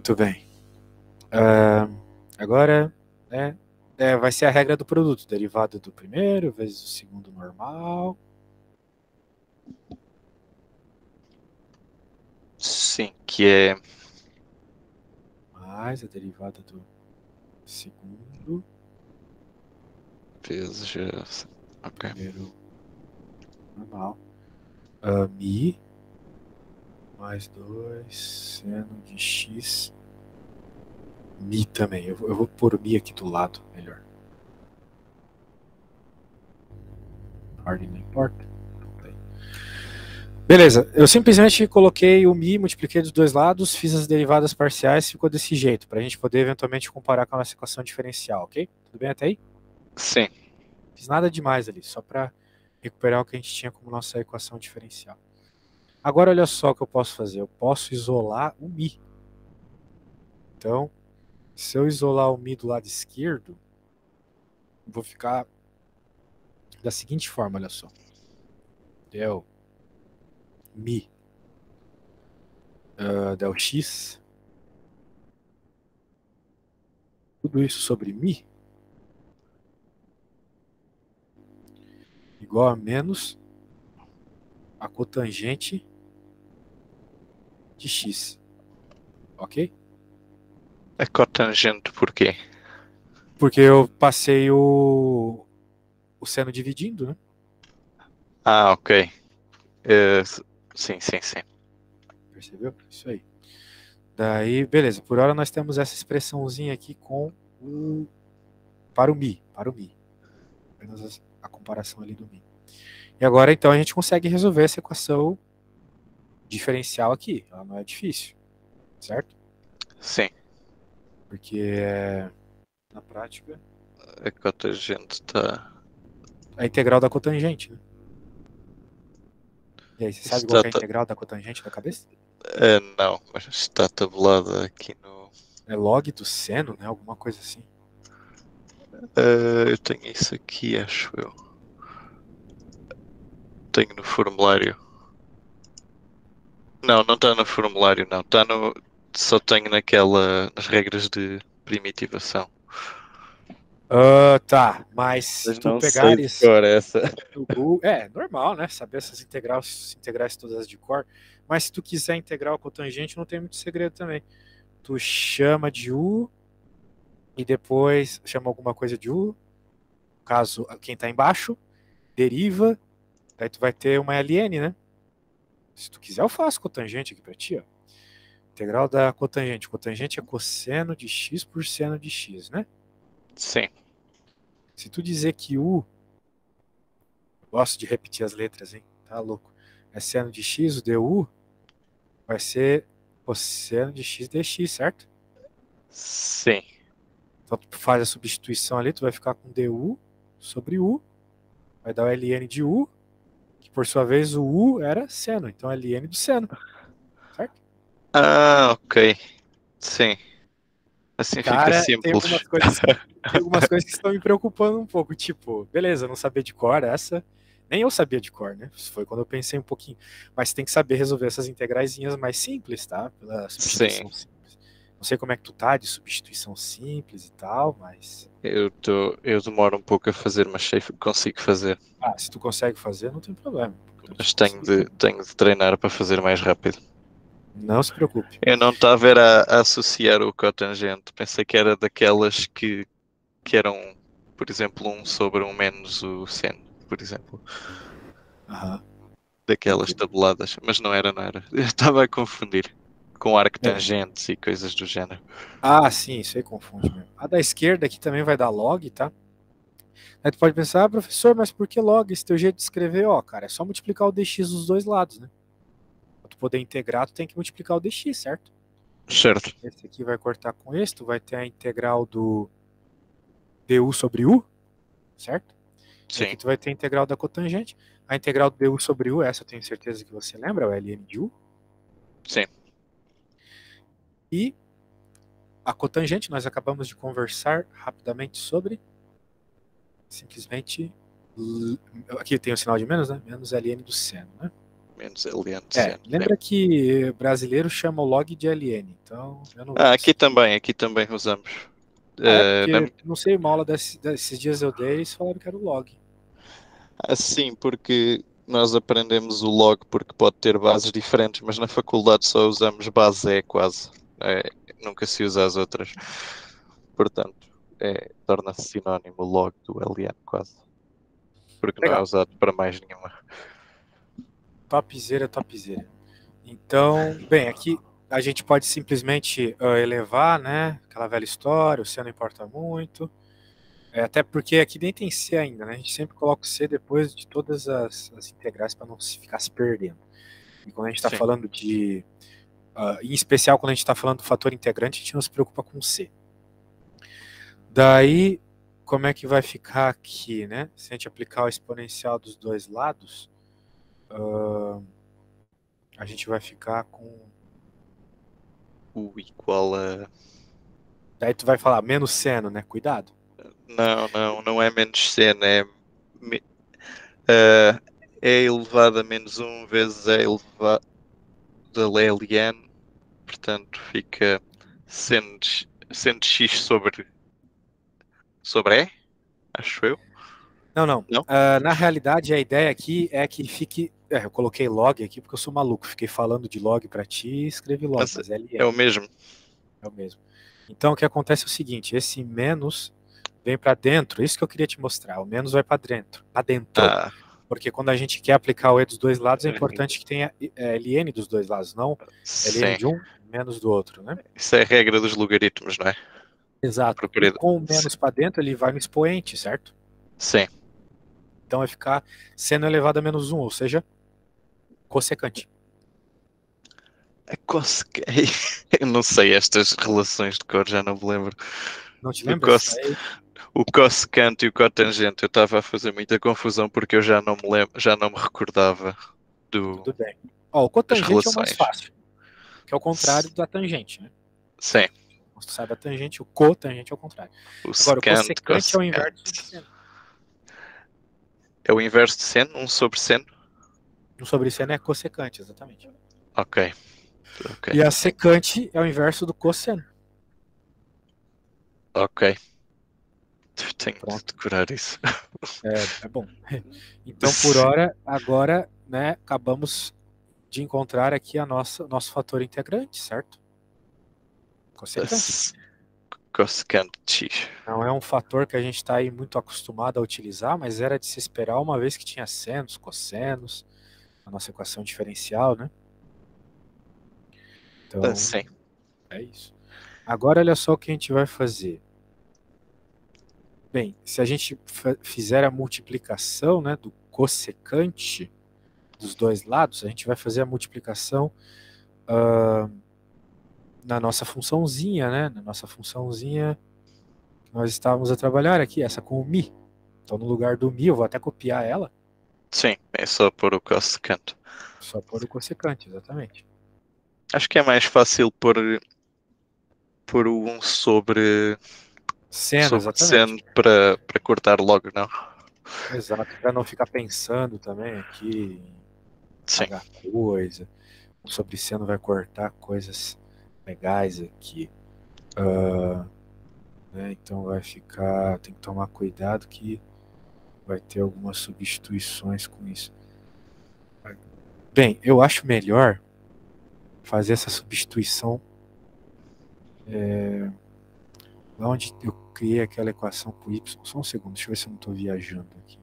Muito bem. Agora, né, vai ser a regra do produto. Derivada do primeiro vezes o segundo normal. Sim, que é Mais a derivada do segundo vezes. Ok. primeiro normal. Mi mais 2 seno de x. Mi também. Eu vou pôr mi aqui do lado, melhor. Ordem não importa. Beleza, eu simplesmente coloquei o mi, multipliquei dos dois lados, fiz as derivadas parciais, ficou desse jeito, para a gente poder eventualmente comparar com a nossa equação diferencial, ok? Tudo bem até aí? Sim. Fiz nada demais ali, só para recuperar o que a gente tinha como nossa equação diferencial. Agora olha só o que eu posso fazer, eu posso isolar o mi. Então, se eu isolar o mi do lado esquerdo, eu vou ficar da seguinte forma, olha só. Del mi del x, tudo isso sobre mi, igual a menos a cotangente de x, ok? A cotangente porquê? Porque eu passei o seno dividindo, né? Ah, ok. Eh, sim, sim, sim. Percebeu? Isso aí. Daí, beleza. Por hora nós temos essa expressãozinha aqui com o para o mi, para o mi. Apenas a comparação ali do mi. E agora, então, a gente consegue resolver essa equação diferencial aqui. Ela não é difícil, certo? Sim. Porque, na prática, A cotangente está. a integral da cotangente, né? E aí, você sabe qual Está. que é a integral da cotangente da cabeça? Não, mas está tabulada aqui no. É log do seno, né? Alguma coisa assim. Eu tenho isso aqui, acho eu. Tenho no formulário. Não, não está no formulário, não. Está no. Só tenho nas regras de primitivação. Tá, mas se Mas tu não sei de pegares cor essa. no Google, é normal, né? Saber essas integrais todas de cor. Mas se tu quiser integral cotangente, não tem muito segredo também. Tu chama de U e depois chama alguma coisa de U, caso quem está embaixo, deriva, daí tu vai ter uma ln, né? Se tu quiser, eu faço cotangente aqui para ti, ó. Integral da cotangente. Cotangente é cosseno de x por seno de x, né? Sim. Se tu dizer que U, gosto de repetir as letras, hein? Tá louco. É seno de x, o du vai ser cosseno de x dx, certo? Sim. Então tu faz a substituição ali, tu vai ficar com du sobre u, vai dar o ln de u, que por sua vez o u era seno, então ln do seno, certo? Ah, ok. Sim. Assim fica Cara, simples. tem algumas coisas que estão me preocupando um pouco, tipo, beleza, não saber de cor essa, nem eu sabia de cor, né? Isso foi quando eu pensei um pouquinho, mas tem que saber resolver essas integraizinhas mais simples, tá? Pela Sim. substituição simples. Não sei como é que tu tá de substituição simples e tal, mas Eu demoro um pouco a fazer, mas sei que consigo fazer. se tu consegue fazer, não tem problema. Importante Mas é conseguir fazer. tenho de treinar para fazer mais rápido. Não se preocupe. Eu não estava a associar o cotangente. Pensei que era daquelas que eram, por exemplo, um sobre um menos o seno, por exemplo. Aham, Daquelas tranquilo. tabuladas. Mas não era, não era. Eu estava a confundir com É. arctangentes e coisas do género. Sim, isso aí confunde mesmo. A da esquerda aqui também vai dar log, tá? Aí tu pode pensar, professor, mas por que log? Esse teu jeito de escrever, ó, cara, é só multiplicar o dx dos dois lados, né? Pra tu poder integrar, tu tem que multiplicar o dx, certo? Certo. Esse aqui vai cortar com esse, tu vai ter a integral do du sobre u, certo? E aqui Sim. tu vai ter a integral da cotangente. A integral do du sobre u, essa eu tenho certeza que você lembra, é o ln de u. Sim. E a cotangente, nós acabamos de conversar rapidamente sobre, simplesmente, aqui tem o sinal de menos, né? Menos ln do seno, né? menos LN de seno. Lembra que brasileiro chama o log de LN, então eu não vou Aqui também usamos. porque, não sei, uma aula desses dias eu dei, eles falaram que era o log. Sim, porque nós aprendemos o log porque pode ter bases diferentes, mas na faculdade só usamos base E quase. Nunca se usa as outras. Portanto, torna-se sinónimo o log do LN quase. Porque não é Legal. usado para mais nenhuma. Topzera, topzera. Então, bem, aqui a gente pode simplesmente elevar, né? Aquela velha história, o C não importa muito. Até porque aqui nem tem C ainda, né? A gente sempre coloca o C depois de todas as integrais para não ficar se perdendo. E quando a gente está Sim. falando de. Em especial, quando a gente está falando do fator integrante, a gente não se preocupa com C. Daí, como é que vai ficar aqui, né? Se a gente aplicar o exponencial dos dois lados, a gente vai ficar com. O igual a. Daí tu vai falar menos seno, né? Cuidado. Não é menos seno, é elevado a menos 1 vezes E elevado a LN, portanto fica seno de x sobre E, acho eu. Não. Não? Na realidade, a ideia aqui é que fique. Eu coloquei log aqui porque eu sou maluco. Fiquei falando de log para ti e escrevi log, mas LN. É o mesmo. É o mesmo. Então, o que acontece é o seguinte: esse menos vem para dentro. Isso que eu queria te mostrar. O menos vai para dentro. Porque quando a gente quer aplicar o E dos dois lados, é importante que tenha LN dos dois lados, não LN de um menos do outro, né? Isso é a regra dos logaritmos, não é? Exato. E com o menos para dentro, ele vai no expoente, certo? Sim. Então vai ficar seno elevado a menos 1, ou seja, cossecante. Eu não sei estas relações de cor, já não me lembro. Não te lembras? O cossecante e o cotangente, eu estava a fazer muita confusão porque eu já não me lembro, já não me recordava Tudo bem. O cotangente é o mais fácil, que é o contrário da tangente, né? Sim. Se tu sabe a tangente, o cotangente é o contrário. Agora, o cossecante é o inverso de seno. É o inverso de seno? 1 sobre seno? 1 sobre seno é cossecante, exatamente. Ok. E a secante é o inverso do cosseno. Ok. Tenho que decorar isso. É bom. Então, por hora, agora, né, acabamos de encontrar aqui nosso fator integrante, certo? Cossecante. Cossecante de x. Não é um fator que a gente está aí muito acostumado a utilizar, mas era de se esperar uma vez que tinha senos, cossenos, a nossa equação diferencial, né? Então, sim. É isso. Agora, olha só o que a gente vai fazer. Bem, se a gente fizer a multiplicação, né, do cossecante dos dois lados, a gente vai fazer a multiplicação na nossa funçãozinha, né? Na nossa funçãozinha que nós estávamos a trabalhar aqui, essa com o mi. Então, no lugar do mi, eu vou até copiar ela. Sim, é só pôr o cossecante. Só pôr o cossecante, exatamente. Acho que é mais fácil pôr o 1 sobre Seno, exatamente. seno para cortar logo, não? Exato, para não ficar pensando também aqui em pagar coisa. O sobre seno vai cortar coisas legais aqui. Né? Então vai ficar. Tem que tomar cuidado que vai ter algumas substituições com isso. Bem, eu acho melhor fazer essa substituição onde eu criei aquela equação com y. Só um segundo, deixa eu ver se eu não estou viajando aqui.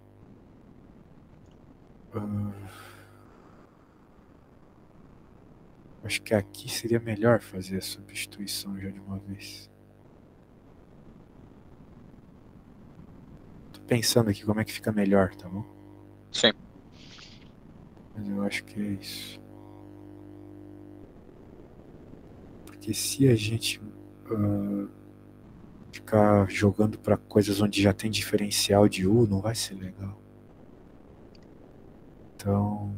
Acho que aqui seria melhor fazer a substituição já de uma vez. Tô pensando aqui como é que fica melhor, tá bom? Sim. Mas eu acho que é isso. Porque se a gente ficar jogando para coisas onde já tem diferencial de U, não vai ser legal. Então...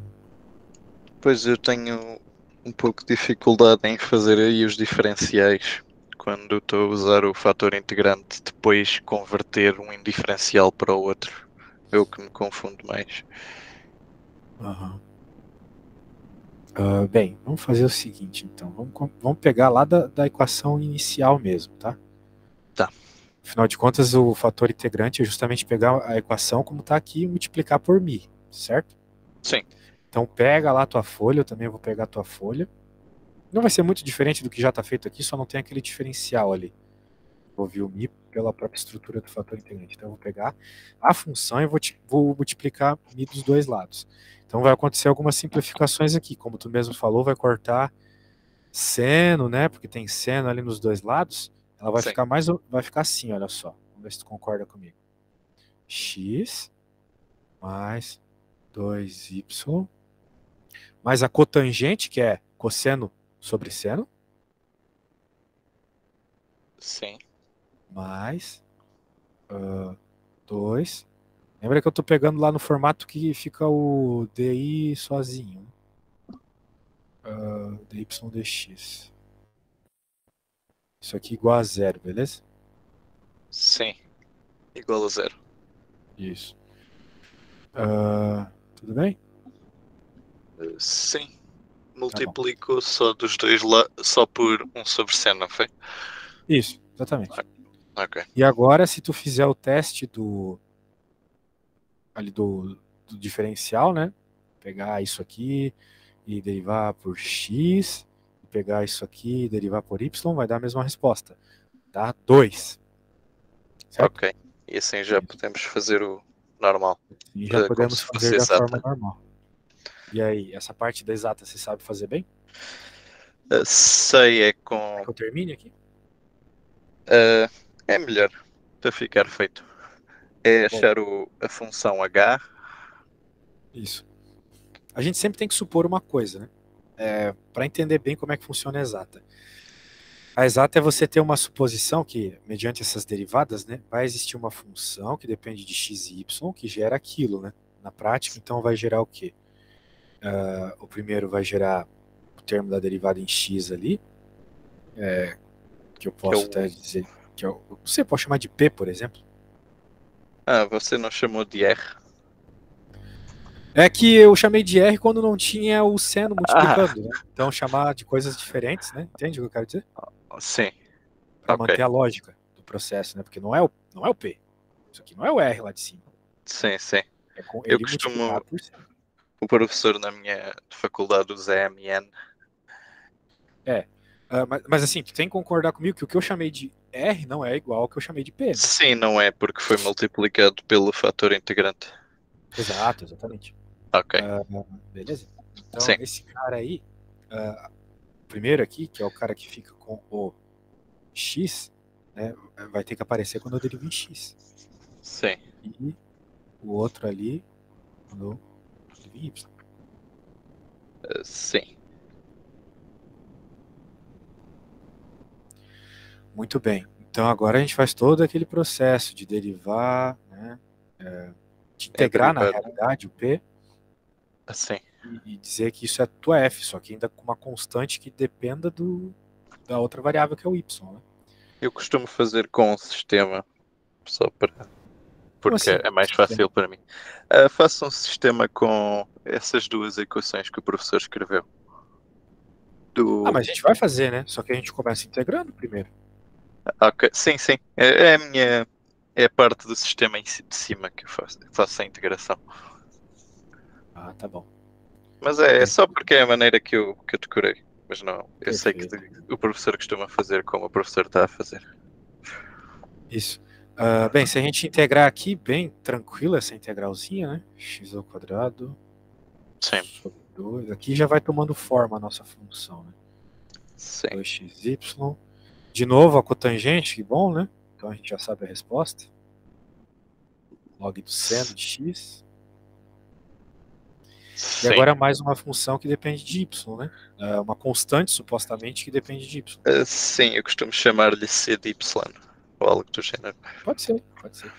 Pois eu tenho um pouco de dificuldade em fazer aí os diferenciais quando estou a usar o fator integrante, depois converter um indiferencial para o outro. É o que me confunde mais. Bem, vamos fazer o seguinte, então. Vamos pegar lá da equação inicial mesmo, tá? Tá. Afinal de contas, o fator integrante é justamente pegar a equação como está aqui e multiplicar por μ, certo? Sim. Então pega lá a tua folha, eu também vou pegar a tua folha. Não vai ser muito diferente do que já está feito aqui, só não tem aquele diferencial ali. Vou ver o μ pela própria estrutura do fator integrante. Então eu vou pegar a função e vou multiplicar μ dos dois lados. Então vai acontecer algumas simplificações aqui. Como tu mesmo falou, vai cortar seno, né? Porque tem seno ali nos dois lados. Ela vai Sim. ficar vai ficar assim, olha só. Vamos ver se tu concorda comigo. X mais 2y mais a cotangente, que é cosseno sobre seno, Sim. mais 2. Lembra que eu estou pegando lá no formato que fica o DI sozinho. DY dx. Isso aqui igual a zero, beleza? Sim. Igual a 0. Isso. Tudo bem? Sim. Tá bom. Multiplico só dos dois lados, só por 1 sobre 100, não foi? Isso, exatamente. Ok. E agora, se tu fizer o teste ali do diferencial, né? Pegar isso aqui e derivar por x, pegar isso aqui e derivar por y, vai dar a mesma resposta. Dá 2. Certo? Ok. E assim já podemos fazer o normal. E já Como podemos se fazer fosse da forma exata. normal. E aí, essa parte da exata você sabe fazer bem? Sei, é Quer com. que eu termine aqui? É melhor para ficar feito. É Bom, achar a função h. isso. A gente sempre tem que supor uma coisa, né? Para entender bem como é que funciona a exata. A exata é você ter uma suposição que, mediante essas derivadas, né, vai existir uma função que depende de x e y que gera aquilo, né? Na prática, então, vai gerar o quê? O primeiro vai gerar o termo da derivada em x ali, que eu Que é posso até o. dizer que você pode chamar de p, por exemplo. Você não chamou de r? É que eu chamei de r quando não tinha o seno Ah, multiplicando, né? Então chamar de coisas diferentes, né? Entende o que eu quero dizer? sim. Para Ok. manter a lógica do processo, né? Porque não é o p. Isso aqui não é o r lá de cima. Sim, sim. É com Eu ele costumo. multiplicado por seno. O professor na minha faculdade usa MN. É. Mas assim, tu tem que concordar comigo que o que eu chamei de r não é igual ao que eu chamei de p, né? Sim, não é porque foi multiplicado pelo fator integrante. Exato, exatamente. Ok. Beleza? Então, Sim. esse cara aí, o primeiro aqui, que é o cara que fica com o x, né, vai ter que aparecer quando eu derivo em x. Sim. E o outro ali, quando eu derivo em y. Sim. Muito bem. Então, agora a gente faz todo aquele processo de derivar, né, de É integrar, na derivado. realidade, o p, Assim. e dizer que isso é tua f, só que ainda com uma constante que dependa da outra variável, que é o y, né? Eu costumo fazer com um sistema, só para. Como Porque assim? é mais fácil para mim. Faço um sistema com essas duas equações que o professor escreveu. Do. Mas a gente vai fazer, né? Só que a gente começa integrando primeiro. Ok, sim, sim. É a minha. É a parte do sistema de cima que eu faço a integração. Ah, tá bom. Mas Tudo é bem. só porque é a maneira que eu decorei. Mas não, eu sei que Perfeito. o professor costuma fazer como o professor está a fazer. Isso. Bem, se a gente integrar aqui, bem tranquilo essa integralzinha, né? X ao quadrado Sim, sobre 2. Aqui já vai tomando forma a nossa função, né? sim, 2xy. De novo a cotangente, que bom, né? Então a gente já sabe a resposta. Log do seno de x. E sim. agora mais uma função que depende de y, né? Uma constante, supostamente, que depende de y. Sim, eu costumo chamar-lhe C de Y, ou algo do género. Pode ser, pode ser.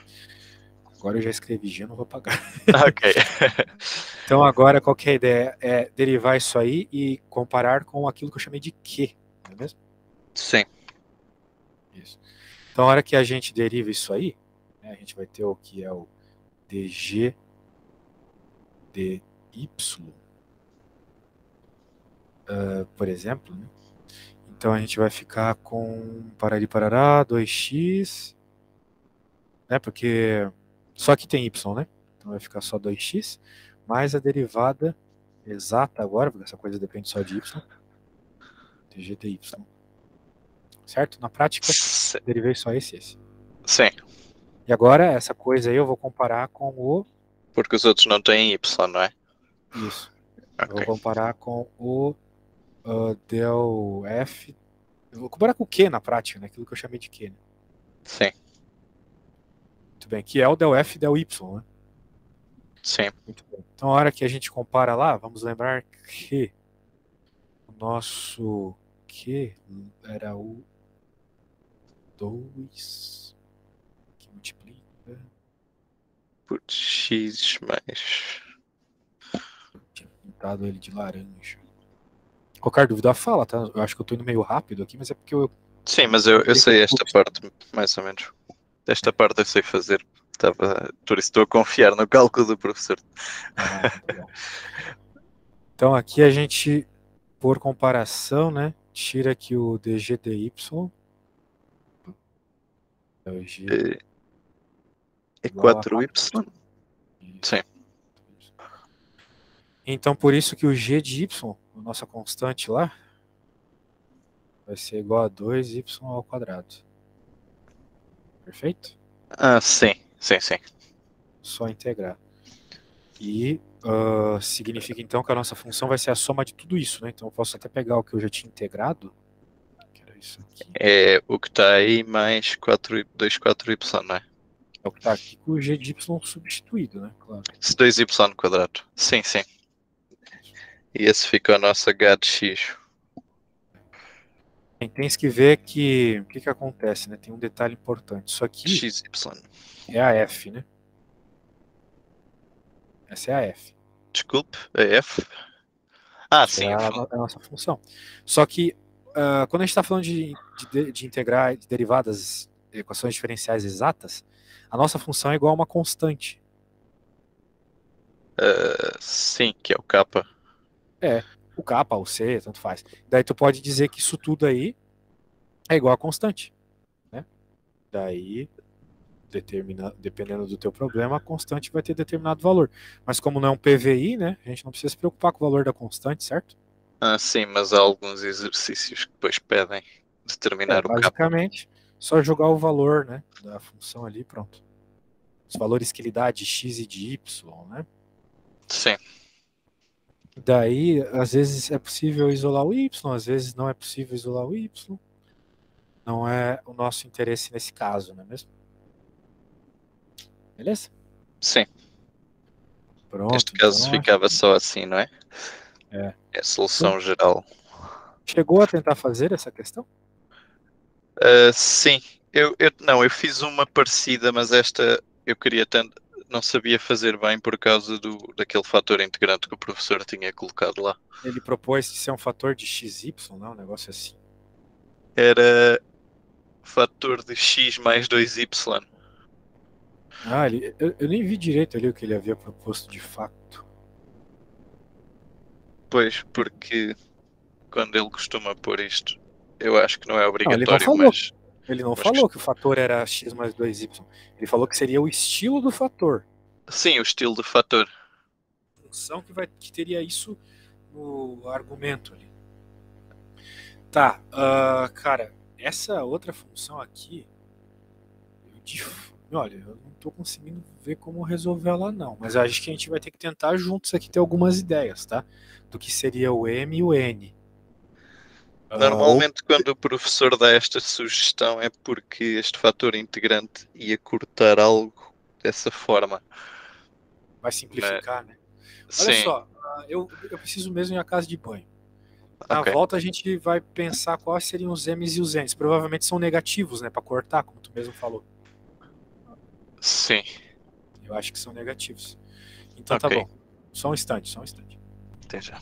Agora eu já escrevi G, não vou pagar. Ok. Então agora qual que é a ideia? É derivar isso aí e comparar com aquilo que eu chamei de Q, não é mesmo? Sim, Isso. Então a hora que a gente deriva isso aí, né, a gente vai ter o que é o dg dy por exemplo, né? Então a gente vai ficar com parari parará, 2x, né? Porque só que tem y, né? Então vai ficar só 2x, mais a derivada exata agora, porque essa coisa depende só de y, dg dy. Certo? Na prática, derivei só esse e esse. Sim, E agora, essa coisa aí eu vou comparar com o... porque os outros não têm Y, não é? Isso. Eu vou Ok. comparar com o del f... Eu vou comparar com o Q na prática, né? Aquilo que eu chamei de Q, né? Sim, Muito bem. Que é o del f del y, né? sim. Muito bem. Então, a hora que a gente compara lá, vamos lembrar que o nosso Q era o 2 que multiplica... Por X mais. Eu tinha pintado ele de laranja. Qualquer dúvida, fala, tá? Eu acho que eu tô indo meio rápido aqui, mas é porque eu Sim, mas eu lembrei que sei esta eu... parte, mais ou menos. Esta parte eu sei fazer. Por isso estou a confiar no cálculo do professor. Ah, muito bom. Então aqui a gente, por comparação, né, tira aqui o dgdy, é o g É é igual a 4Y? 4y. Sim. Isso. Então por isso que o g de y, a nossa constante lá, vai ser igual a 2y ao quadrado. Perfeito? Ah, sim, sim, sim. Só integrar. E significa então que a nossa função vai ser a soma de tudo isso, né? Então eu posso até pegar o que eu já tinha integrado, que era isso aqui. É o que está aí mais 2, 4Y, não é? É o que está aqui com o g de y substituído, né? Claro. Se 2Y quadrado. Sim, sim. E esse fica o nosso h de x. Tem que ver que o que acontece, né? Tem um detalhe importante. Isso aqui XY. é a f, né? Essa é a f. Desculpe, é F? Ah, Isso é sim, a nossa função. Só que quando a gente está falando de integrar de derivadas, equações diferenciais exatas, a nossa função é igual a uma constante. sim, que é o kappa. É, o kappa, o c, tanto faz. Daí tu pode dizer que isso tudo aí é igual a constante, né? Daí dependendo do teu problema, a constante vai ter determinado valor. Mas como não é um PVI, né, a gente não precisa se preocupar com o valor da constante, certo? Ah, sim, mas há alguns exercícios que depois pedem determinar o kappa. Basicamente, só jogar o valor, né, da função ali, pronto. Os valores que ele dá de x e de y, né? Sim, Daí, às vezes é possível isolar o y, às vezes não é possível isolar o y. Não é o nosso interesse nesse caso, não é mesmo? Beleza? sim. Neste Pronto, caso então acho ficava só assim, não é? é. É a Então, solução geral. chegou a tentar fazer essa questão? Sim, não, eu fiz uma parecida, mas esta eu queria tanto, não sabia fazer bem por causa daquele fator integrante que o professor tinha colocado lá. Ele propôs ser um fator de xy, não? Um negócio assim. Era fator de x mais 2y. Ah, eu nem vi direito ali o que ele havia proposto de fato. Pois, porque quando ele costuma pôr isto, eu acho que não é Não, ele não obrigatório, falou. mas, Ele não mas falou que o fator era x mais 2y. Ele falou que seria o estilo do fator. sim, o estilo de fator. Função que teria isso no argumento ali. Tá, cara, essa outra função aqui, olha, eu não tô conseguindo ver como resolver ela não, mas eu acho que a gente vai ter que tentar juntos aqui ter algumas ideias, tá? Do que seria o m e o n. Ou Normalmente, quando o professor dá esta sugestão, é porque este fator integrante ia cortar algo dessa forma. vai Mas, simplificar, né? Olha sim, só, eu preciso mesmo ir à casa de banho. Na ok. volta a gente vai pensar quais seriam os M's e os N's. Provavelmente são negativos, né? Para cortar, como tu mesmo falou. Sim, Eu acho que são negativos. Então tá ok. bom. Só um instante, só um instante. Até já.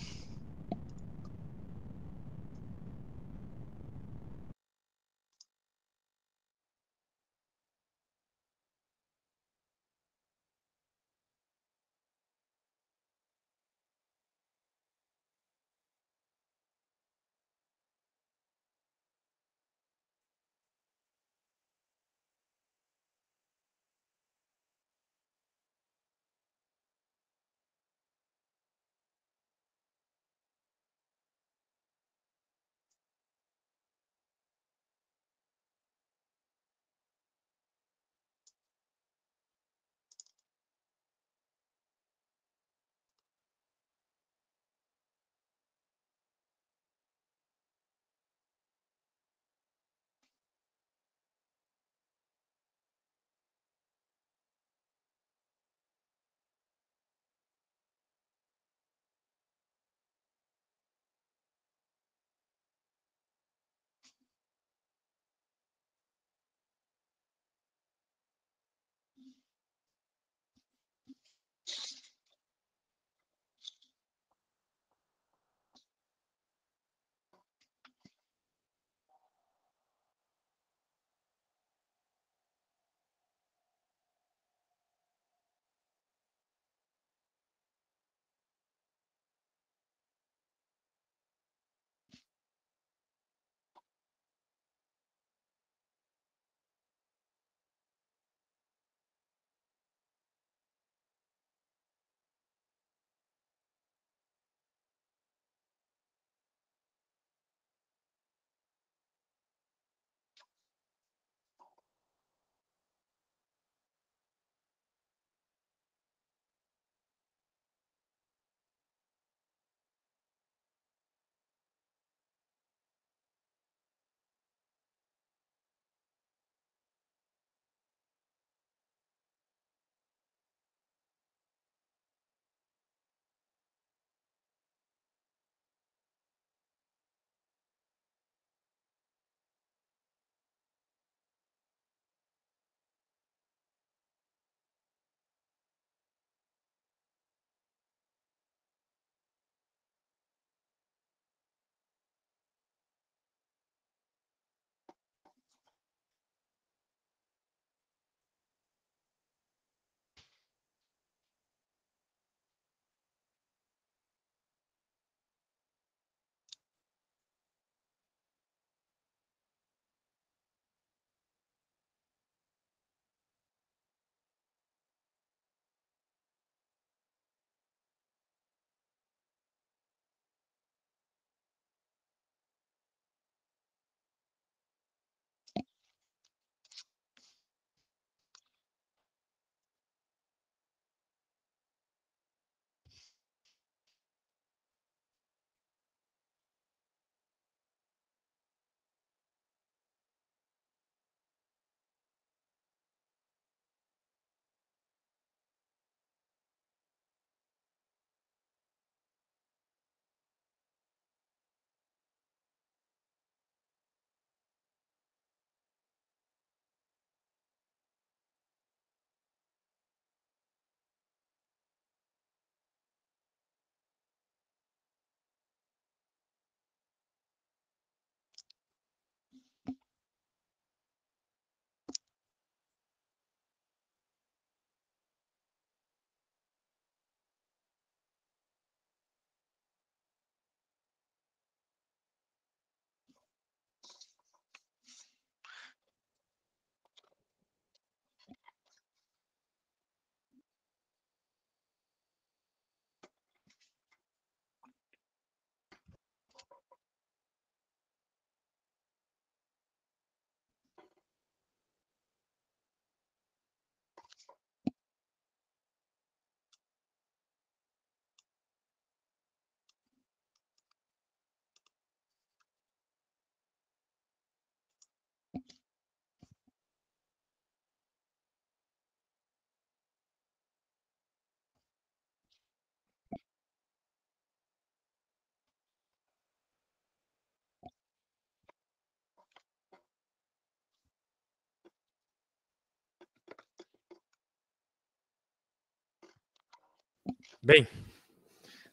Bem,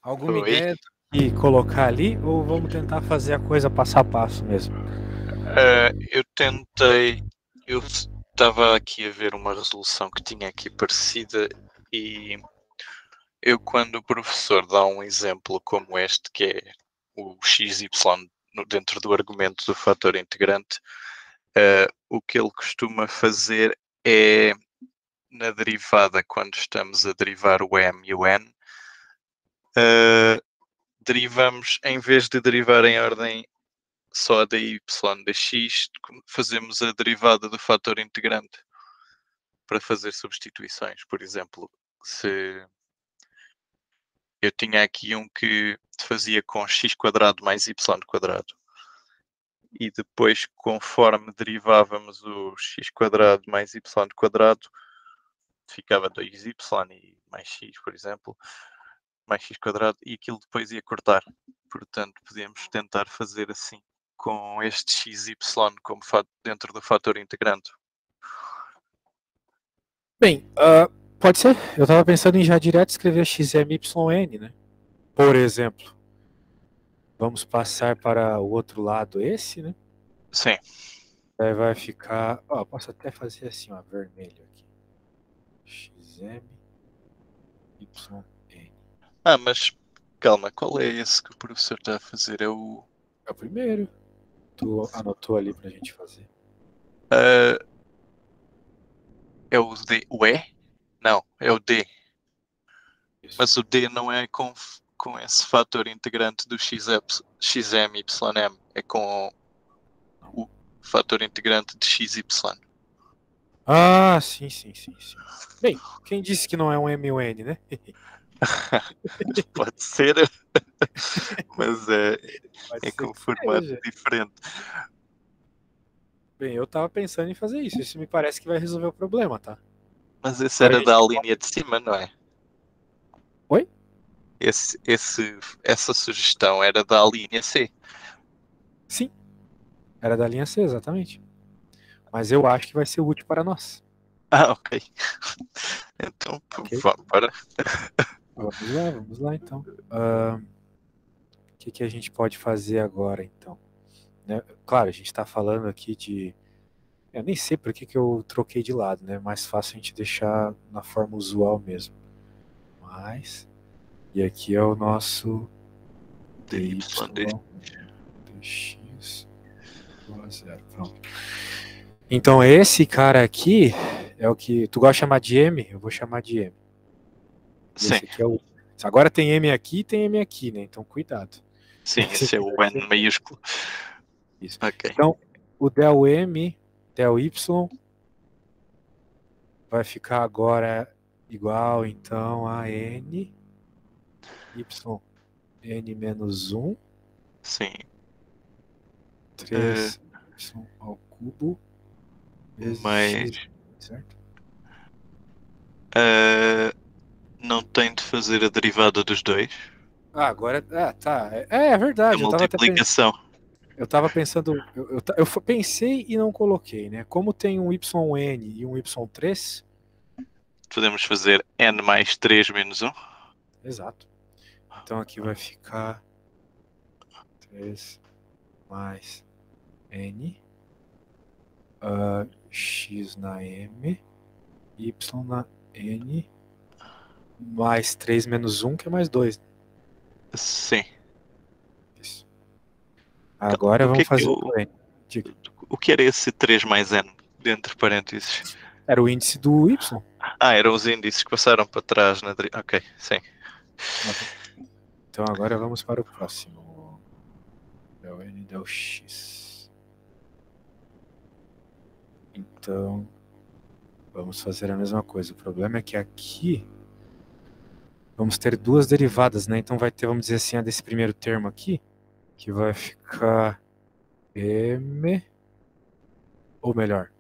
alguma Oi. ideia de colocar ali ou vamos tentar fazer a coisa passo a passo mesmo? Eu tentei. Eu estava aqui a ver uma resolução que tinha aqui parecida e eu, quando o professor dá um exemplo como este, que é o XY dentro do argumento do fator integrante, o que ele costuma fazer é, na derivada, quando estamos a derivar o m e o n, derivamos, em vez de derivar em ordem só da y da x, fazemos a derivada do fator integrante para fazer substituições. Por exemplo, se eu tinha aqui um que fazia com x quadrado mais y quadrado, e depois, conforme derivávamos o x quadrado mais y quadrado, ficava 2y e mais x, por exemplo, mais x quadrado, e aquilo depois ia cortar. Portanto, podíamos tentar fazer assim, com este xy como dentro do fator integrante. Bem, pode ser. Eu estava pensando em já direto escrever xmyn, né? Por exemplo. Vamos passar para o outro lado esse, né? Sim. Aí vai ficar... Ó, posso até fazer assim, ó, vermelho aqui. XM, YN. Mas calma, qual é esse que o professor está a fazer? É o... É o primeiro. Tu anotou ali pra gente fazer. É o D. O E? Não, é o D. Isso. Mas o D não é com esse fator integrante do XM, YM. É com o fator integrante de XY. Ah, sim. Bem, quem disse que não é um MUN, né? Pode ser, mas Pode é ser com que formato seja. diferente. Bem, eu tava pensando em fazer isso. Isso me parece que vai resolver o problema, tá? Mas esse Agora a era da gente... linha de cima, não é? Oi? Essa sugestão era da linha C. Sim. Era da linha C, exatamente. Mas eu acho que vai ser útil para nós. Ok. Então, Ok? vamos para. Vamos lá então. O que a gente pode fazer agora então? Né? Claro, a gente está falando aqui de... Eu nem sei por que eu troquei de lado, né? Mais fácil a gente deixar na forma usual mesmo. Mas... E aqui é o nosso dy dx igual a zero. Pronto. Então esse cara aqui é o que... Tu gosta de chamar de M? Eu vou chamar de M. E Sim, esse aqui é o... Agora tem M aqui e tem M aqui, né? Então cuidado. sim, esse é o N maiúsculo. Isso. Ok. Então, o del M, del Y vai ficar agora igual, então, a N, Y, N menos 1, Sim. 3, Y ao cubo, vezes Mas X, certo? não tem de fazer a derivada dos dois. Ah, agora, tá, é A verdade, multiplicação. eu tava pensando, eu pensei e não coloquei, né? Como tem um YN e um Y3, Podemos fazer N mais 3 menos 1. exato, então aqui vai ficar 3 mais N, X na M, Y na N, mais 3 menos 1, que é mais 2. Sim. Isso. Agora O que vamos é que fazer eu, o N. Diga. o que era esse 3 mais N? Dentro parênteses. Era o índice do Y. Eram os índices que passaram para trás na derivada. Ok, sim. Ok. Então agora vamos para o próximo. Del N, del X. Então, vamos fazer a mesma coisa. O problema é que aqui vamos ter duas derivadas, né? Então vai ter, vamos dizer assim, a desse primeiro termo aqui, que vai ficar M, ou melhor,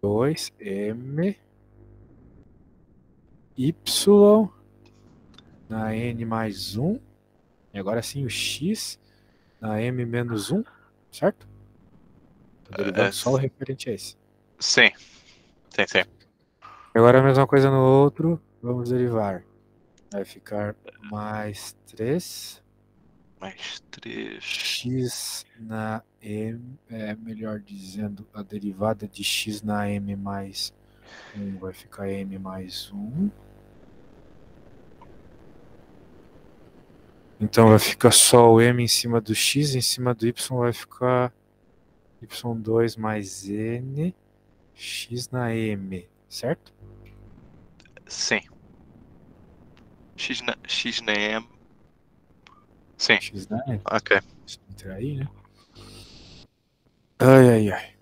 2M Y na N mais 1. E agora sim o X na M menos 1, certo? Estou derivando só o referente a esse. Sim, sim. Agora a mesma coisa no outro, vamos derivar Vai ficar mais 3. Mais 3. X na M, melhor dizendo, a derivada de x na M mais 1 vai ficar M mais 1. Então vai ficar só o M em cima do X, em cima do Y vai ficar Y2 mais N, X na M, certo? Sim. X na M. Sim. X na M. Ok. Isso entra aí, né? Ai, ai, ai.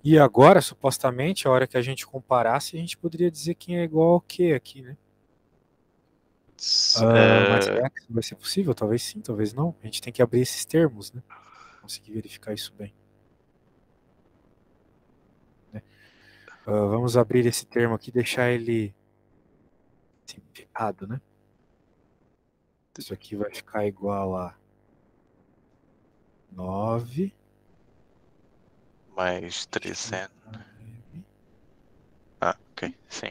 E agora, supostamente, a hora que a gente comparasse, a gente poderia dizer quem é igual ao que aqui, né? Mas será que isso vai ser possível? Talvez sim, talvez não. A gente tem que abrir esses termos, né? Conseguir verificar isso bem. Né? Vamos abrir esse termo aqui e deixar ele simplificado, né? Isso aqui vai ficar igual a 9 mais 3N. Ah, ok. Sim.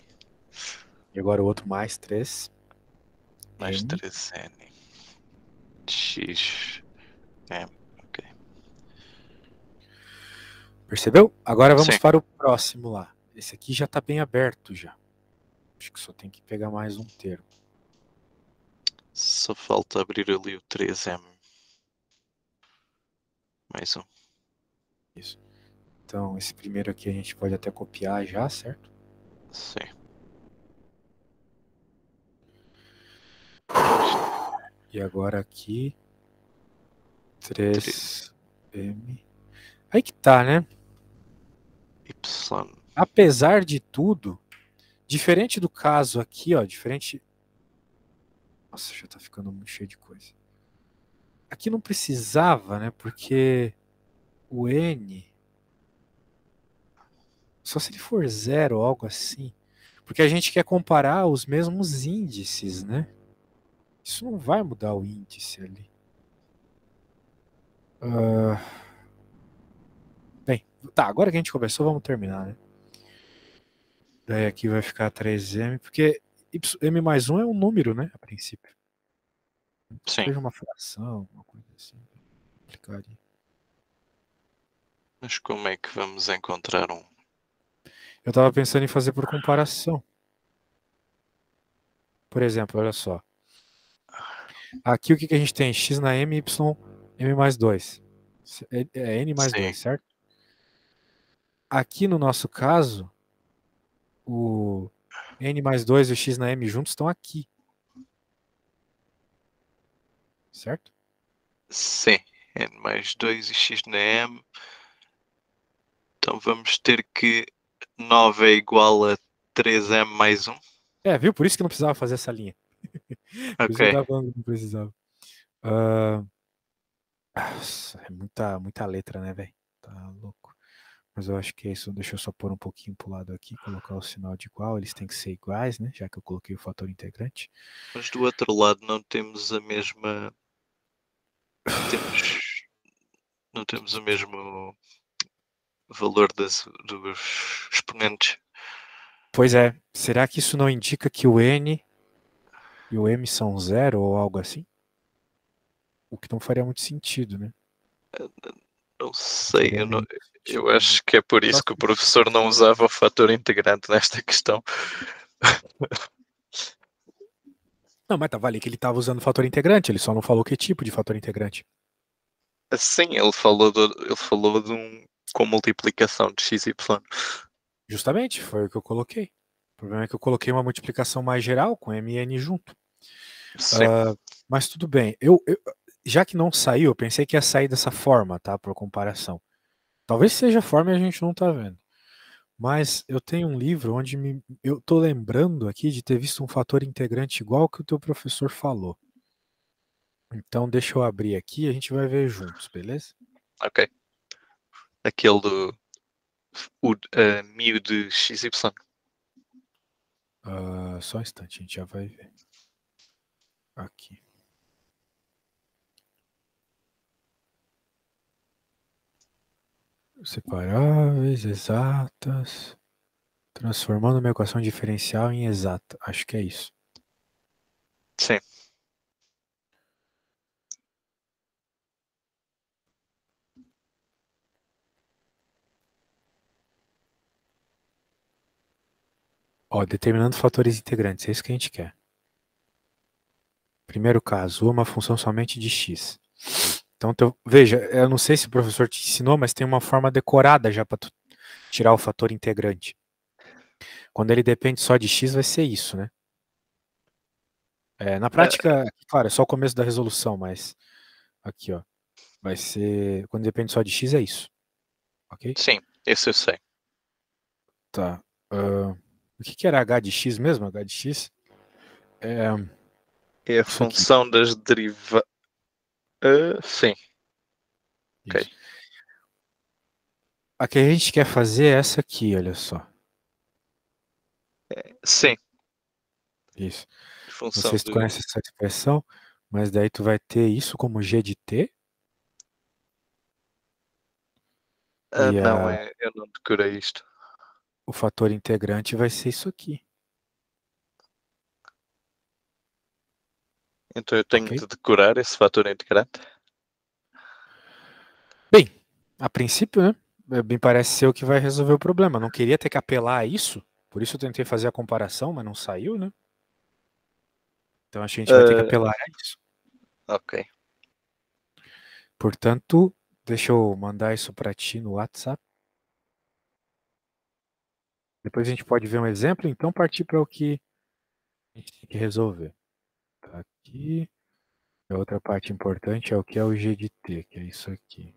e agora o outro mais 3 Mais N. 3N. X. M. Ok. Percebeu? Agora vamos Sim. para o próximo lá. Esse aqui já está bem aberto já. Acho que só tem que pegar mais um termo. Só falta abrir ali o 3M. Mais um. Isso. Então, esse primeiro aqui a gente pode até copiar já, certo? Sim. E agora aqui 3M. Aí que tá, né? Y. Apesar de tudo, diferente do caso aqui, ó, diferente. Nossa, já tá ficando muito cheio de coisa. Aqui não precisava, né? Porque o N, só se ele for zero ou algo assim. Porque a gente quer comparar os mesmos índices, né? Isso não vai mudar o índice ali. Bem, tá, agora que a gente começou, vamos terminar, né? Daí aqui vai ficar 3M, porque M mais 1 é um número, né? A princípio. Sim. Seja uma fração, uma coisa assim. Complicaria. Mas como é que vamos encontrar um? Eu tava pensando em fazer por comparação. Por exemplo, olha só. Aqui o que a gente tem? X na M, Y, M mais 2. É N mais Sim. 2, certo? Aqui no nosso caso, o N mais 2 e o X na M juntos estão aqui. Certo? Sim. N mais 2 e X na M. Então vamos ter que 9 é igual a 3M mais 1. Viu? Por isso que não precisava fazer essa linha. Por isso Ok. que eu tava falando que não precisava. Ah, nossa, é muita letra, né, velho? Tá louco. Mas eu acho que é isso. Deixa eu só pôr um pouquinho pro lado aqui, colocar o sinal de igual. Eles têm que ser iguais, né? Já que eu coloquei o fator integrante. Mas do outro lado não temos a mesma. Temos. Não temos o mesmo valor dos exponentes. Pois é. Será que isso não indica que o N e o M são zero ou algo assim? O que não faria muito sentido, né? Não Não sei, faria nenhum eu sentido, né? acho que é por Só isso se que o professor não usava o fator integrante nesta questão. Não, mas tava ali que ele estava usando fator integrante, ele só não falou que tipo de fator integrante. Sim, ele falou de um com multiplicação de x, y. Justamente, foi o que eu coloquei. O problema é que eu coloquei uma multiplicação mais geral com M e N junto. Sim, Mas tudo bem. Já que não saiu, eu pensei que ia sair dessa forma, tá? Por comparação. Talvez seja a forma e a gente não tá vendo. Mas eu tenho um livro onde eu tô lembrando aqui de ter visto um fator integrante igual que o teu professor falou. Então deixa eu abrir aqui e a gente vai ver juntos, beleza? ok. Aquele do μ de x, y. Só um instante, a gente já vai ver. Aqui. Separáveis, exatas. Transformando uma equação diferencial em exata. Acho que é isso. Sim. Ó, determinando fatores integrantes. É isso que a gente quer. Primeiro caso, uma função somente de x. Então, veja, eu não sei se o professor te ensinou, mas tem uma forma decorada já para tirar o fator integrante. Quando ele depende só de x, vai ser isso, né? Na prática, claro, é só o começo da resolução, mas aqui, ó, vai ser, quando depende só de x, é isso, ok? Sim, isso eu sei. Tá. O que era h de x mesmo? H de x é É a isso aqui. função das derivadas. Sim, ok. Isso. A que a gente quer fazer é essa aqui, olha só. Sim, Isso. Não sei função se tu de. conhece essa expressão, mas daí tu vai ter isso como g de t e Não, eu não decorei isto. o fator integrante vai ser isso aqui, Então eu tenho ok? de decorar esse fator integrante? Bem, a princípio, né? Bem parece ser o que vai resolver o problema. Não queria ter que apelar a isso, por isso eu tentei fazer a comparação, mas não saiu, né? Então acho que a gente vai ter que Uh, apelar a isso. ok. Portanto, deixa eu mandar isso para ti no WhatsApp. Depois a gente pode ver um exemplo, então partir para o que a gente tem que resolver. Tá aqui. A outra parte importante é o que é o g de t, que é isso aqui.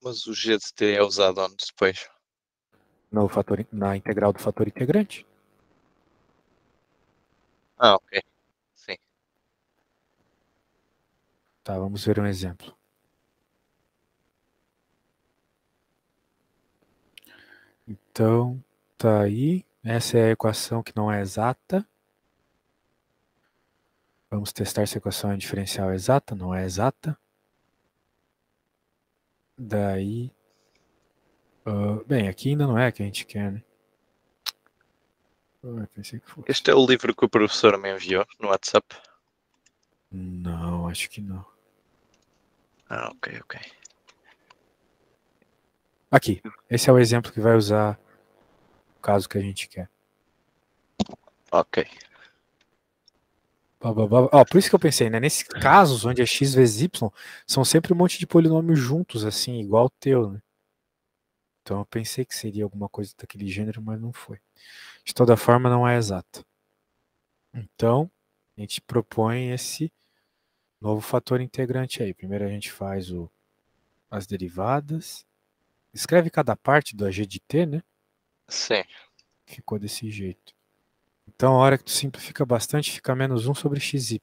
Mas o G de T é usado onde depois? No fator, na integral do fator integrante. Ok. Sim. Tá, vamos ver um exemplo. Então, tá aí. Essa é a equação que não é exata. Vamos testar se a equação é diferencial exata, não é exata. Daí, bem, aqui ainda não é a que a gente quer, né? Pensei que fosse. Este é o livro que o professor me enviou no WhatsApp. Não, acho que não. Ok, ok. Aqui, esse é o exemplo que vai usar o caso que a gente quer. Ok. Por isso que eu pensei, né? Nesses casos onde é x vezes y, são sempre um monte de polinômios juntos, assim, igual o teu, né? Então eu pensei que seria alguma coisa daquele gênero, mas não foi. De toda forma, não é exato. Então, a gente propõe esse novo fator integrante aí. Primeiro a gente faz as derivadas. Escreve cada parte do AG de t, né? Sim. Ficou desse jeito. Então, a hora que tu simplifica bastante, fica menos 1 sobre xy.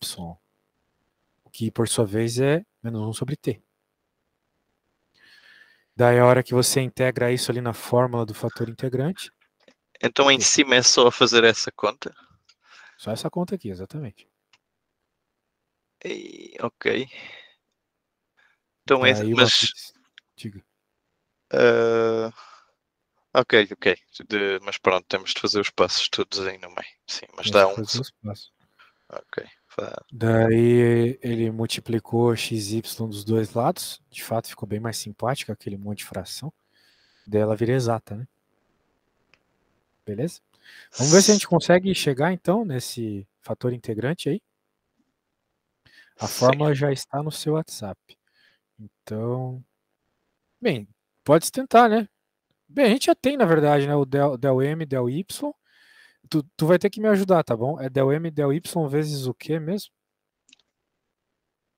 O que, por sua vez, é menos 1 sobre t. Daí, a hora que você integra isso ali na fórmula do fator integrante, Então em t. cima é só fazer essa conta? Só essa conta aqui, exatamente. Ok. Então é. Daí, uma Mas. vez... Diga. Uh, ok, ok. Mas pronto, temos de fazer os passos todos aí no meio. Sim, mas Temos dá que um fazer só. os passos. Ok. Daí ele multiplicou xy dos dois lados. De fato, ficou bem mais simpático aquele monte de fração. Daí ela vira exata, né? Beleza? Vamos ver se a gente consegue chegar então nesse fator integrante aí. A Sim. fórmula já está no seu WhatsApp. Então, bem, pode tentar, né? Bem, a gente já tem, na verdade, né? O del M, del Y. Tu vai ter que me ajudar, tá bom? É del M, del Y vezes o quê mesmo?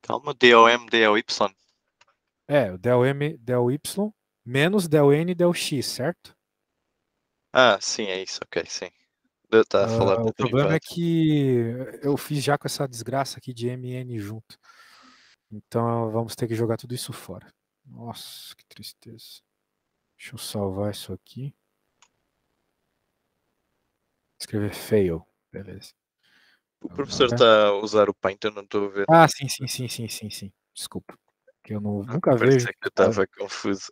Calma, DOM, DOY. O del M, del Y menos del N, del X, certo? Sim, é isso, ok, sim. Está a falar da O problema é derivada. que eu fiz já com essa desgraça aqui de MN junto. Então vamos ter que jogar tudo isso fora. Nossa, que tristeza. Deixa eu salvar isso aqui. Escrever fail. Beleza. O professor Agora. está a usar o Paint, eu não estou a ver. Ah, sim, sim, sim, sim, sim, sim. Desculpa. Que eu nunca vejo Parecia que que eu tu tá. estava confuso.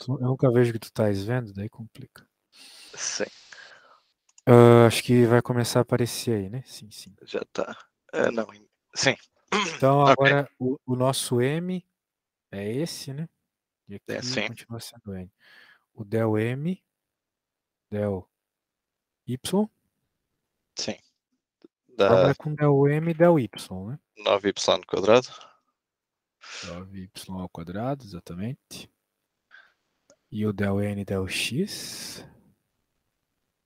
Eu nunca vejo que tu tá vendo, daí complica. Sim, Acho que vai começar a aparecer aí, né? Sim, sim. já está. Não, sim. Então Ok, agora o nosso M é esse, né? E é aqui assim. continua sendo N. O del M, del Y, Sim. fórmula Dá é com del M e del Y, né? 9y quadrado. 9y ao quadrado, exatamente. E o del N, del X,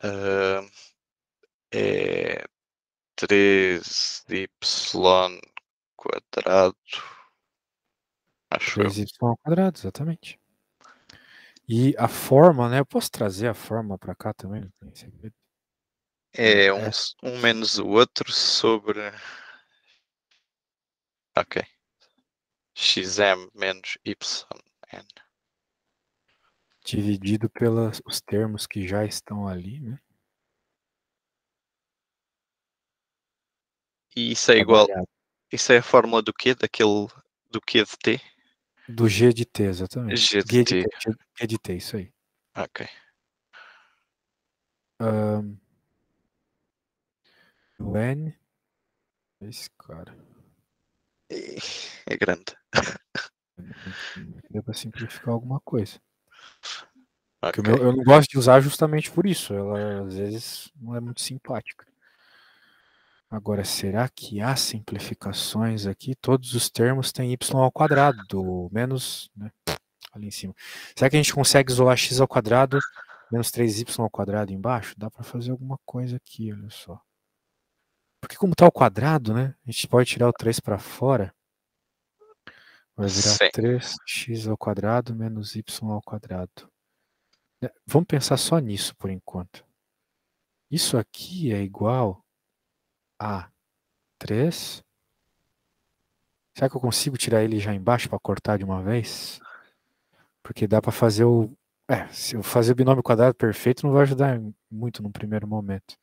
ah, é 3y quadrado. Acho eu. 3y ao quadrado, exatamente. E a forma, né? Eu posso trazer a forma para cá também, não tem segredo. É um, É um menos o outro sobre. Ok. Xm menos yn. dividido pelos os termos que já estão ali, né? E isso é igual. Trabalhado. Isso é a fórmula do quê? Daquele. Do quê de t? Do G de T, exatamente. G de G de t. T, G de T, isso aí. Ok. O N, esse cara. É grande. Deu para simplificar alguma coisa. Porque Ok. eu não gosto de usar justamente por isso. Ela às vezes não é muito simpática. Agora, será que há simplificações aqui? Todos os termos têm y ao quadrado, do menos, né, ali em cima. Será que a gente consegue isolar x ao quadrado menos 3y ao quadrado embaixo? Dá para fazer alguma coisa aqui, olha só. Porque como está ao quadrado, né? A gente pode tirar o 3 para fora. Vai virar Sim. 3x ao quadrado menos y ao quadrado. Vamos pensar só nisso por enquanto. Isso aqui é igual a 3. Será que eu consigo tirar ele já embaixo para cortar de uma vez? Porque dá para fazer o. Se eu fazer o binômio quadrado perfeito, não vai ajudar muito no primeiro momento.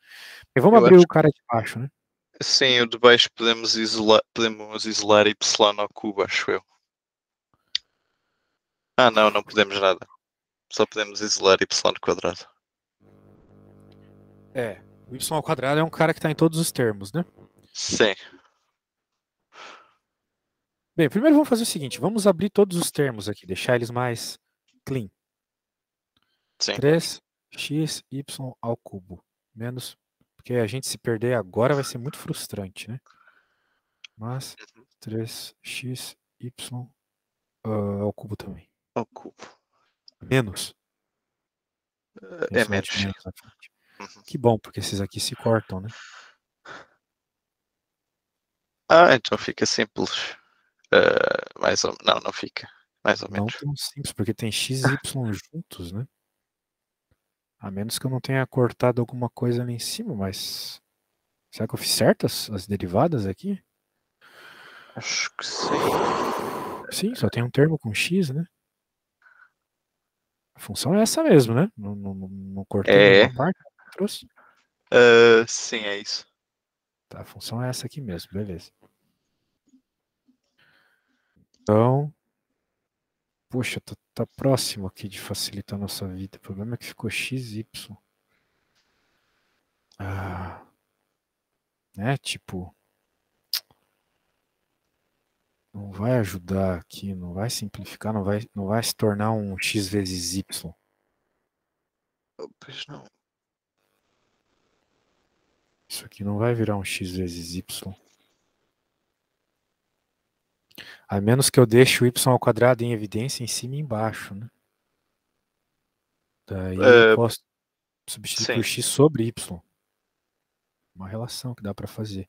E vamos Eu abrir acho o cara de baixo, né? que sim, o de baixo podemos isolar y ao cubo, acho eu. Ah, não, não podemos nada. Só podemos isolar y quadrado. O y ao quadrado é um cara que está em todos os termos, né? Sim. Bem, primeiro vamos fazer o seguinte: vamos abrir todos os termos aqui, deixar eles mais clean. Sim. 3xy ao cubo. Menos. Porque a gente se perder agora vai ser muito frustrante, né? Mas 3xy ao cubo também. Ao cubo. Menos. Tem É sinal de menos, sim. menos na frente. Uhum. Que bom, porque esses aqui se cortam, né? Ah, então fica simples. Mais ou Não, não fica. Mais ou Não menos. tão simples, porque tem x e y juntos, né? A menos que eu não tenha cortado alguma coisa ali em cima, mas. Será que eu fiz certas as derivadas aqui? Acho que sim. Sim, só tem um termo com x, né? A função é essa mesmo, né? Não cortei É. nenhuma parte, não trouxe. Sim, é isso. Tá, a função é essa aqui mesmo, beleza. Então, poxa, tá próximo aqui de facilitar a nossa vida. O problema é que ficou x, y. Ah, né? Tipo, não vai ajudar aqui, não vai simplificar, não vai se tornar um x vezes y. Pois não. Isso aqui não vai virar um x vezes y. A menos que eu deixe o y ao quadrado em evidência em cima e embaixo, né? Daí eu Uh, posso substituir sim. por x sobre y. Uma relação que dá para fazer.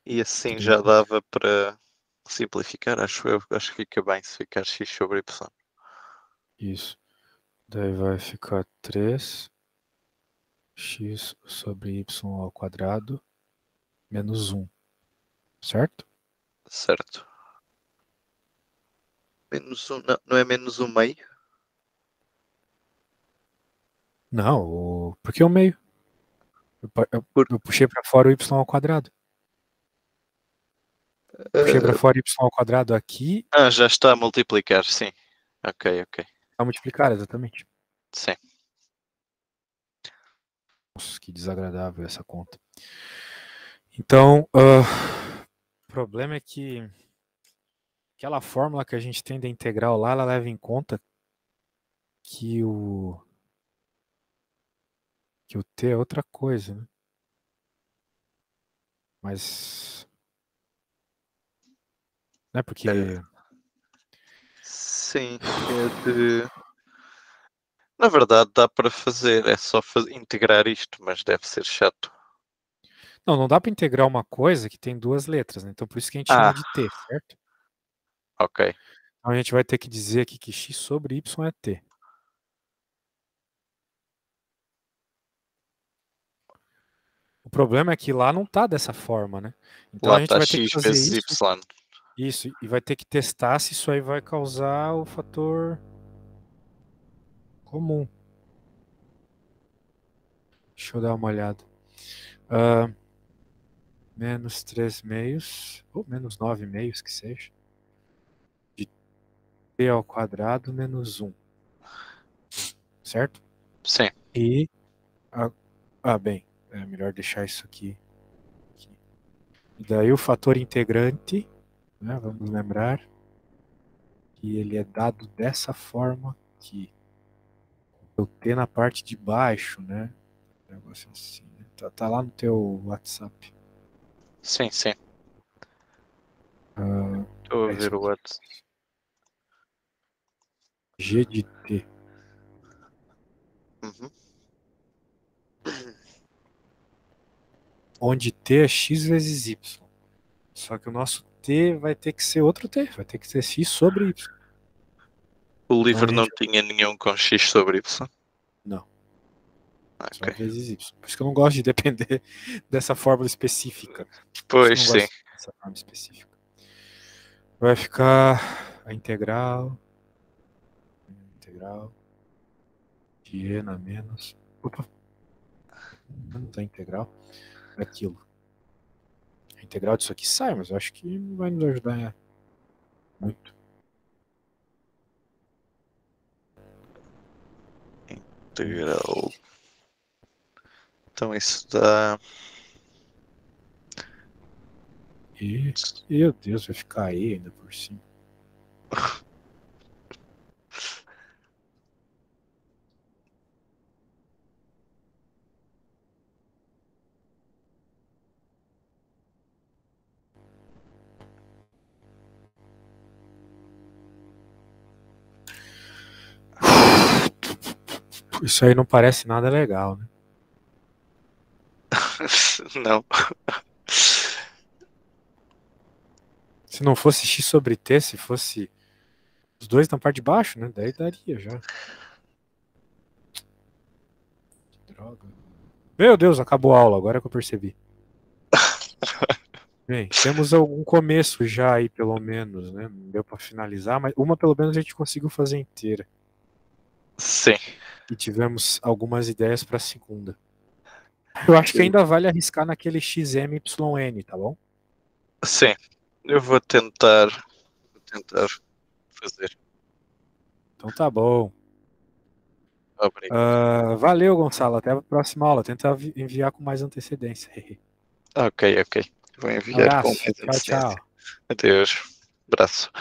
E assim 3, já dava para simplificar, acho eu. Acho que fica bem se ficar x sobre y. isso. Daí vai ficar 3x sobre y ao quadrado menos 1. Certo? Certo. Menos um, não, não é menos um meio? Não, porque é o meio. Eu, Por, eu puxei para fora o y ao quadrado. Puxei para fora y ao quadrado aqui. Já está a multiplicar, sim. Ok. A multiplicar, exatamente. Sim. Nossa, que desagradável essa conta. Então, o problema é que aquela fórmula que a gente tem da integral lá, ela leva em conta que o t é outra coisa, né? Mas não é porque... Sim, na verdade dá para fazer, é só integrar isto, mas deve ser chato. Não dá para integrar uma coisa que tem duas letras, né? Então por isso que a gente chama de t, certo? Ok. Então a gente vai ter que dizer aqui que x sobre y é t. O problema é que lá não tá dessa forma, né? Então Lá a gente está vai ter que x fazer vezes y. isso, e vai ter que testar se isso aí vai causar o fator comum. Deixa eu dar uma olhada. Menos 3 meios, ou menos 9 meios que seja, de t ao quadrado menos 1. Certo? Sim. E, bem, é melhor deixar isso aqui. E daí o fator integrante, né, vamos lembrar que ele é dado dessa forma aqui. O t na parte de baixo, né? Um negócio assim, né? Tá lá no teu WhatsApp. Sim. Estou a ver o WhatsApp. G de t. Uhum. Onde t é x vezes y. Só que o nosso t vai ter que ser outro t, vai ter que ser x sobre y. O Então a livro não gente... tinha nenhum com x sobre y? Não, só Ok. vezes y. Por isso que eu não gosto de depender dessa fórmula específica. Por isso que eu Pois não sim. gosto dessa fórmula específica. Vai ficar a integral de e na menos... Opa, não tá integral. É aquilo. A integral disso aqui sai, mas eu acho que não vai nos ajudar muito. Integral. Então isso dá... E, meu Deus, vai ficar aí ainda por cima. Isso aí não parece nada legal, né? Não. Se não fosse x sobre t, se fosse os dois na parte de baixo, né? Daí daria já. Que droga. Meu Deus, acabou a aula, agora que eu percebi. Bem, temos algum começo já aí, pelo menos, né? Não deu pra finalizar, mas uma pelo menos a gente conseguiu fazer inteira. Sim. E tivemos algumas ideias pra segunda. Eu acho que ainda vale arriscar naquele XMYN, tá bom? Sim. Eu vou tentar fazer. Então tá bom. Obrigado. Valeu, Gonçalo. Até a próxima aula. Tenta enviar com mais antecedência. Ok. Vou enviar com Abraço. mais Tchau, antecedência. tchau. Adeus. Abraço.